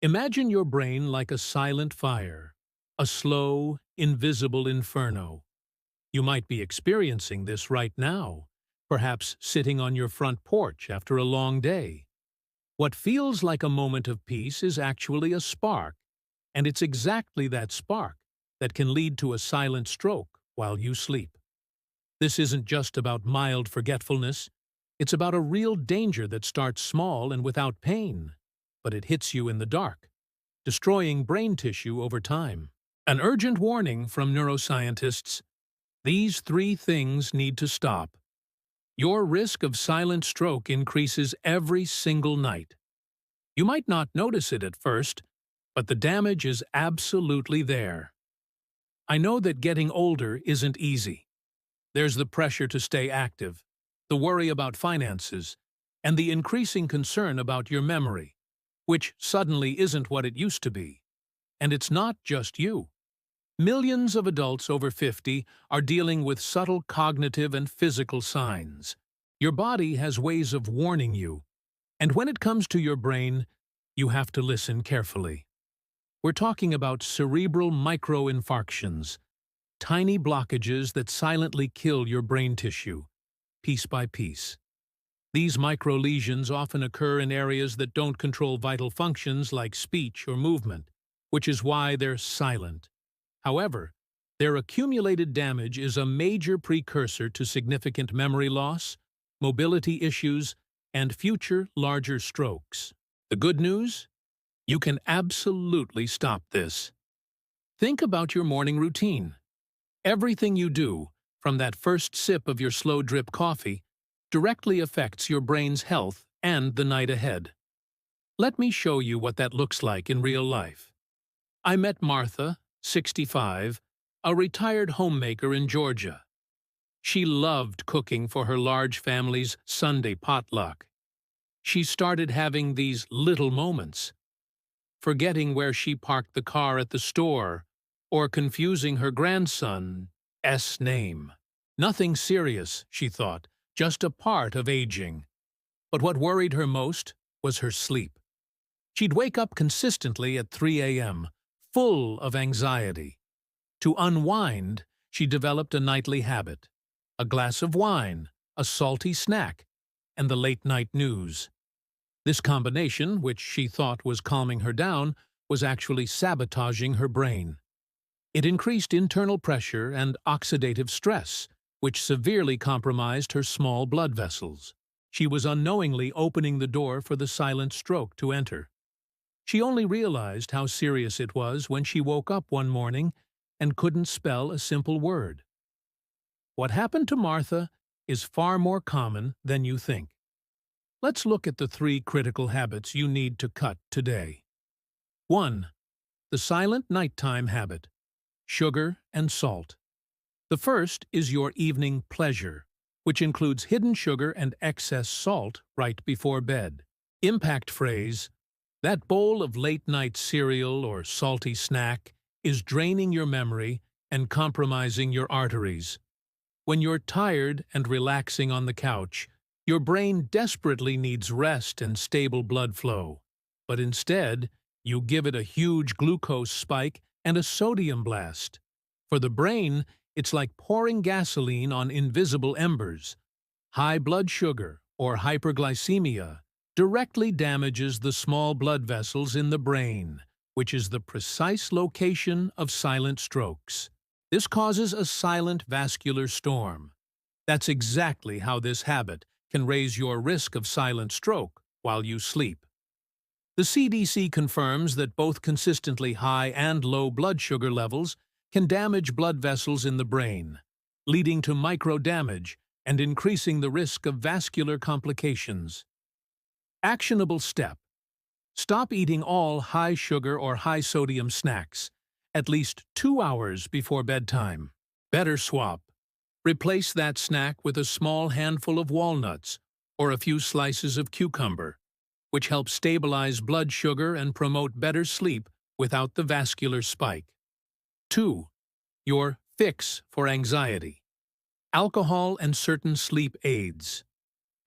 Imagine your brain like a silent fire, a slow, invisible inferno. You might be experiencing this right now, perhaps sitting on your front porch after a long day. What feels like a moment of peace is actually a spark, and it's exactly that spark that can lead to a silent stroke while you sleep. This isn't just about mild forgetfulness, it's about a real danger that starts small and without pain, but it hits you in the dark, destroying brain tissue over time. An urgent warning from neuroscientists: these three things need to stop. Your risk of silent stroke increases every single night. You might not notice it at first, but the damage is absolutely there. I know that getting older isn't easy. There's the pressure to stay active, the worry about finances, and the increasing concern about your memory, which suddenly isn't what it used to be. And it's not just you. Millions of adults over 50 are dealing with subtle cognitive and physical signs. Your body has ways of warning you, and when it comes to your brain, you have to listen carefully. We're talking about cerebral microinfarctions, tiny blockages that silently kill your brain tissue, piece by piece. These microlesions often occur in areas that don't control vital functions like speech or movement, which is why they're silent. However, their accumulated damage is a major precursor to significant memory loss, mobility issues, and future larger strokes. The good news? You can absolutely stop this. Think about your morning routine. Everything you do, from that first sip of your slow-drip coffee, directly affects your brain's health and the night ahead. Let me show you what that looks like in real life. I met Martha, 65, a retired homemaker in Georgia. She loved cooking for her large family's Sunday potluck. She started having these little moments, forgetting where she parked the car at the store, or confusing her grandson's name. Nothing serious, she thought, just a part of aging. But what worried her most was her sleep. She'd wake up consistently at 3 a.m., full of anxiety. To unwind, she developed a nightly habit: a glass of wine, a salty snack, and the late-night news. This combination, which she thought was calming her down, was actually sabotaging her brain. It increased internal pressure and oxidative stress, which severely compromised her small blood vessels. She was unknowingly opening the door for the silent stroke to enter. She only realized how serious it was when she woke up one morning and couldn't spell a simple word. What happened to Martha is far more common than you think. Let's look at the three critical habits you need to cut today. 1. The silent nighttime habit: sugar and salt. The first is your evening pleasure, which includes hidden sugar and excess salt right before bed. Impact phrase: that bowl of late-night cereal or salty snack is draining your memory and compromising your arteries. When you're tired and relaxing on the couch, your brain desperately needs rest and stable blood flow. But instead, you give it a huge glucose spike and a sodium blast. For the brain, it's like pouring gasoline on invisible embers. High blood sugar, or hyperglycemia, directly damages the small blood vessels in the brain, which is the precise location of silent strokes. This causes a silent vascular storm. That's exactly how this habit can raise your risk of silent stroke while you sleep. The CDC confirms that both consistently high and low blood sugar levels can damage blood vessels in the brain, leading to microdamage and increasing the risk of vascular complications. Actionable step: stop eating all high-sugar or high-sodium snacks at least 2 hours before bedtime. Better swap. Replace that snack with a small handful of walnuts or a few slices of cucumber, which helps stabilize blood sugar and promote better sleep without the vascular spike. 2. Your fix for anxiety: alcohol and certain sleep aids.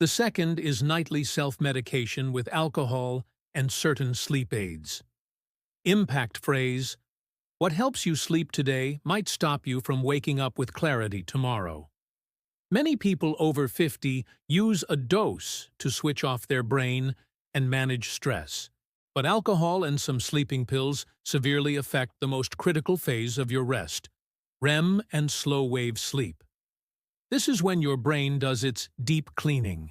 The second is nightly self-medication with alcohol and certain sleep aids. Impact phrase: what helps you sleep today might stop you from waking up with clarity tomorrow. Many people over 50 use a dose to switch off their brain and manage stress. But alcohol and some sleeping pills severely affect the most critical phase of your rest: REM and slow-wave sleep. This is when your brain does its deep cleaning.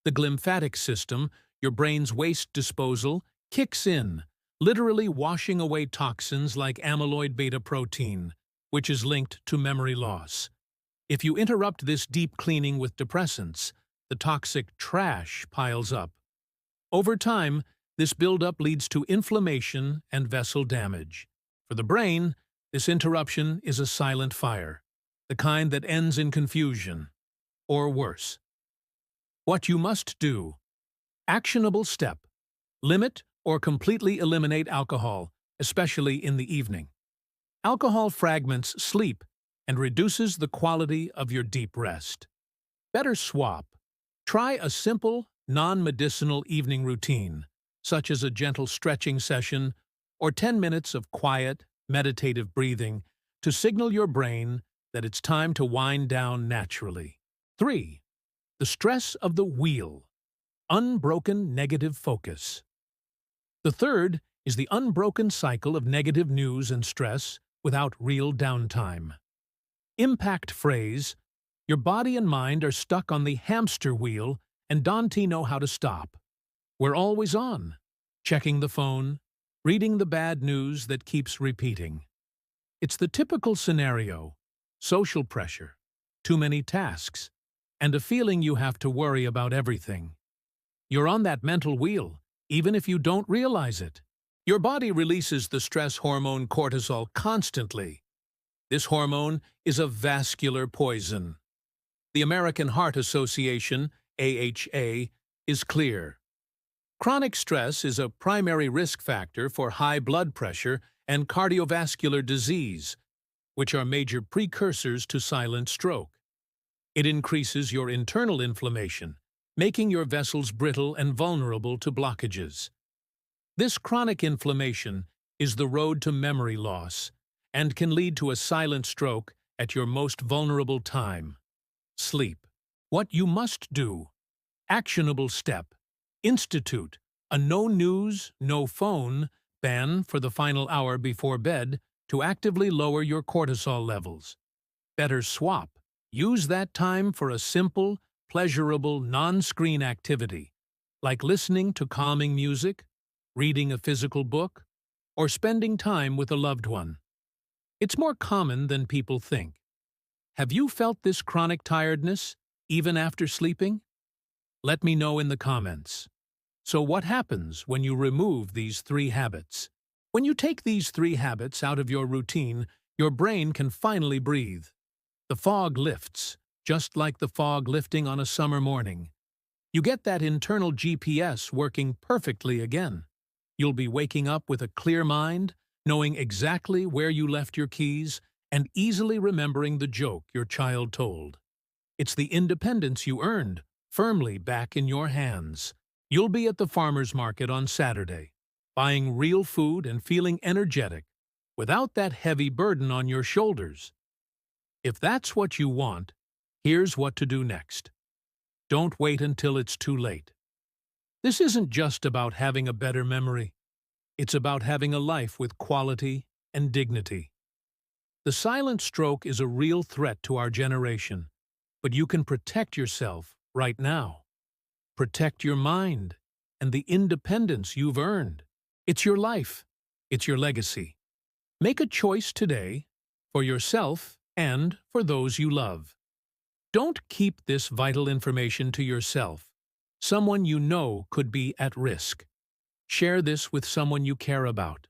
The glymphatic system, your brain's waste disposal, kicks in, literally washing away toxins like amyloid beta protein, which is linked to memory loss. If you interrupt this deep cleaning with depressants, the toxic trash piles up. Over time, this buildup leads to inflammation and vessel damage. For the brain, this interruption is a silent fire, the kind that ends in confusion, or worse. What you must do. Actionable step: limit or completely eliminate alcohol, especially in the evening. Alcohol fragments sleep and reduces the quality of your deep rest. Better swap. Try a simple, non-medicinal evening routine, such as a gentle stretching session or 10 minutes of quiet, meditative breathing to signal your brain that it's time to wind down naturally. 3. The stress of the wheel. Unbroken negative focus. The third is the unbroken cycle of negative news and stress without real downtime. Impact phrase: your body and mind are stuck on the hamster wheel and don't know how to stop. We're always on, checking the phone, reading the bad news that keeps repeating. It's the typical scenario: social pressure, too many tasks, and a feeling you have to worry about everything. You're on that mental wheel, even if you don't realize it. Your body releases the stress hormone cortisol constantly. This hormone is a vascular poison. The American Heart Association, AHA, is clear. Chronic stress is a primary risk factor for high blood pressure and cardiovascular disease, which are major precursors to silent stroke. It increases your internal inflammation, making your vessels brittle and vulnerable to blockages. This chronic inflammation is the road to memory loss and can lead to a silent stroke at your most vulnerable time: sleep. What you must do. Actionable step: institute a no news, no phone ban for the final hour before bed to actively lower your cortisol levels. Better swap. Use that time for a simple, pleasurable, non-screen activity, like listening to calming music, reading a physical book, or spending time with a loved one. It's more common than people think. Have you felt this chronic tiredness, even after sleeping? Let me know in the comments. So what happens when you remove these 3 habits? When you take these 3 habits out of your routine, your brain can finally breathe. The fog lifts, just like the fog lifting on a summer morning. You get that internal GPS working perfectly again. You'll be waking up with a clear mind, knowing exactly where you left your keys, and easily remembering the joke your child told. It's the independence you earned, firmly back in your hands. You'll be at the farmer's market on Saturday, buying real food and feeling energetic, without that heavy burden on your shoulders. If that's what you want, here's what to do next. Don't wait until it's too late. This isn't just about having a better memory. It's about having a life with quality and dignity. The silent stroke is a real threat to our generation, but you can protect yourself right now. Protect your mind and the independence you've earned. It's your life. It's your legacy. Make a choice today for yourself and for those you love. Don't keep this vital information to yourself. Someone you know could be at risk. Share this with someone you care about.